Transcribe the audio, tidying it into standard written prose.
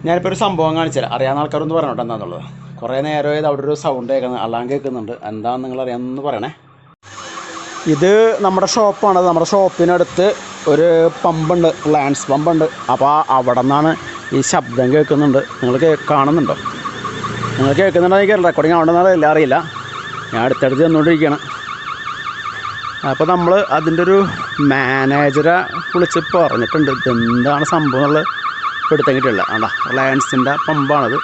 ഞാനിപ്പോൾ ഒരു സംഭവം കാണിച്ചുതരാം. അറിയാവുന്ന ആൾക്കാരൊന്ന് പറഞ്ഞോട്ടെ എന്താണെന്നുള്ളത്. കുറേ നേരമായത് അവിടെ ഒരു സൗണ്ട് കേൾക്കുന്നത്, അല്ലാൻ കേൾക്കുന്നുണ്ട്. എന്താണെന്ന് നിങ്ങൾ അറിയാമെന്ന് പറയണേ. ഇത് നമ്മുടെ ഷോപ്പാണ്. നമ്മുടെ ഷോപ്പിനടുത്ത് ഒരു പമ്പുണ്ട്, ലാൻസ് പമ്പുണ്ട്. അപ്പോൾ അവിടെ നിന്നാണ് ഈ ശബ്ദം കേൾക്കുന്നുണ്ട്. നിങ്ങൾ കാണുന്നുണ്ടോ? നിങ്ങൾ കേൾക്കുന്നുണ്ടോ? എനിക്ക് റെക്കോർഡിങ് ആവണമെന്നാണ് എല്ലാം അറിയില്ല. ഞാൻ അടുത്തടുത്ത് ചെന്നുകൊണ്ടിരിക്കുകയാണ്. അപ്പോൾ നമ്മൾ അതിൻ്റെ ഒരു മാനേജറെ വിളിച്ച് പറഞ്ഞിട്ടുണ്ട് ഇതെന്താണ് സംഭവം എന്നുള്ളത്. ഇപ്പോൾ എടുത്തെങ്കിട്ടില്ല. ആണ്ടാ റിലയൻസിൻ്റെ പമ്പാണത്.